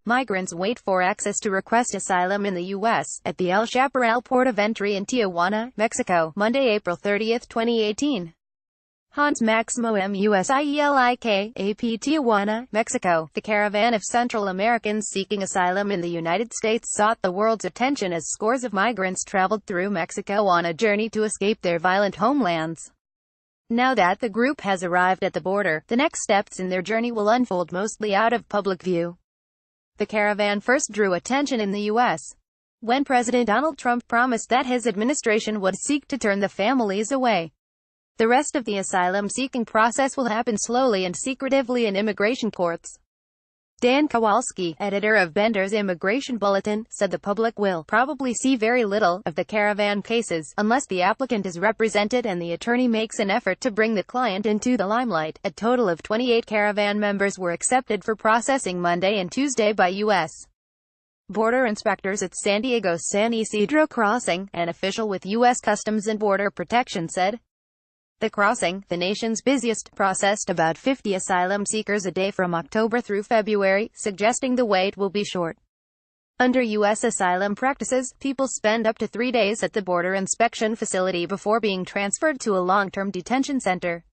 Migrants wait for access to request asylum in the U.S. at the El Chaparral port of entry in Tijuana, Mexico, Monday, April 30, 2018. Hans Maximo Musielike, AP Tijuana, Mexico. The caravan of Central Americans seeking asylum in the United States sought the world's attention as scores of migrants traveled through Mexico on a journey to escape their violent homelands. Now that the group has arrived at the border, the next steps in their journey will unfold mostly out of public view. The caravan first drew attention in the U.S. when President Donald Trump promised that his administration would seek to turn the families away. The rest of the asylum-seeking process will happen slowly and secretively in immigration courts. Dan Kowalski, editor of Bender's Immigration Bulletin, said the public will probably see very little of the caravan cases, unless the applicant is represented and the attorney makes an effort to bring the client into the limelight. A total of 28 caravan members were accepted for processing Monday and Tuesday by U.S. border inspectors at San Diego's San Isidro crossing, an official with U.S. Customs and Border Protection said. The crossing, the nation's busiest, processed about 50 asylum seekers a day from October through February, suggesting the wait will be short. Under U.S. asylum practices, people spend up to 3 days at the border inspection facility before being transferred to a long-term detention center.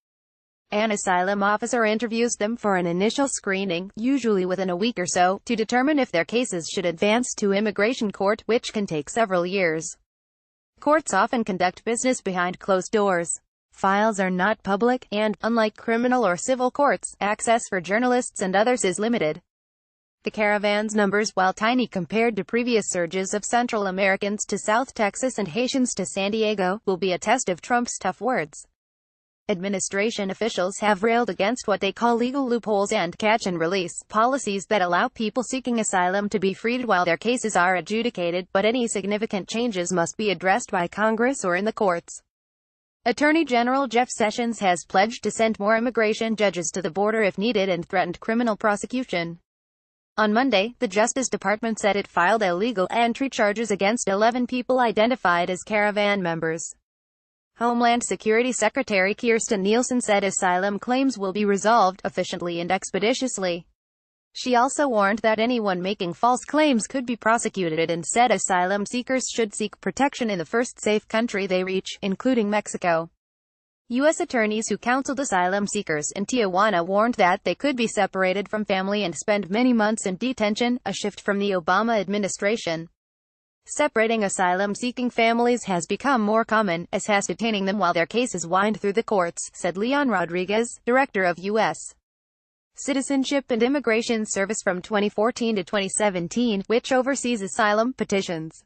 An asylum officer interviews them for an initial screening, usually within a week or so, to determine if their cases should advance to immigration court, which can take several years. Courts often conduct business behind closed doors. Files are not public, and, unlike criminal or civil courts, access for journalists and others is limited. The caravan's numbers, while tiny compared to previous surges of Central Americans to South Texas and Haitians to San Diego, will be a test of Trump's tough words. Administration officials have railed against what they call legal loopholes and catch-and-release policies that allow people seeking asylum to be freed while their cases are adjudicated, but any significant changes must be addressed by Congress or in the courts. Attorney General Jeff Sessions has pledged to send more immigration judges to the border if needed and threatened criminal prosecution. On Monday, the Justice Department said it filed illegal entry charges against 11 people identified as caravan members. Homeland Security Secretary Kirstjen Nielsen said asylum claims will be resolved efficiently and expeditiously. She also warned that anyone making false claims could be prosecuted and said asylum seekers should seek protection in the first safe country they reach, including Mexico. U.S. attorneys who counseled asylum seekers in Tijuana warned that they could be separated from family and spend many months in detention, a shift from the Obama administration. Separating asylum-seeking families has become more common, as has detaining them while their cases wind through the courts, said Leon Rodriguez, director of U.S. Citizenship and Immigration Service from 2014 to 2017, which oversees asylum petitions.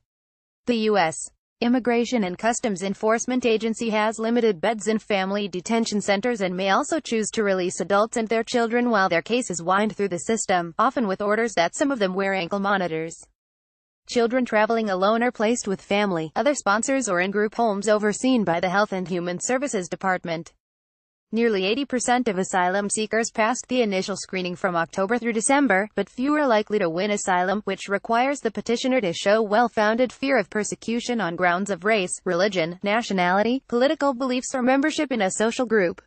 The U.S. Immigration and Customs Enforcement Agency has limited beds in family detention centers and may also choose to release adults and their children while their cases wind through the system, often with orders that some of them wear ankle monitors. Children traveling alone are placed with family, other sponsors or in group homes overseen by the Health and Human Services Department. Nearly 80% of asylum seekers passed the initial screening from October through December, but few are likely to win asylum, which requires the petitioner to show well-founded fear of persecution on grounds of race, religion, nationality, political beliefs or membership in a social group.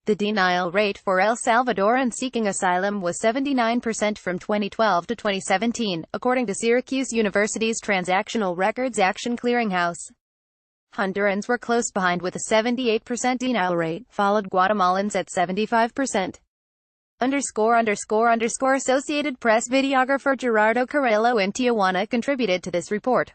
The denial rate for El Salvadorans seeking asylum was 79% from 2012 to 2017, according to Syracuse University's Transactional Records Action Clearinghouse. Hondurans were close behind with a 78% denial rate, followed Guatemalans at 75%. Associated Press videographer Gerardo Carrillo in Tijuana contributed to this report.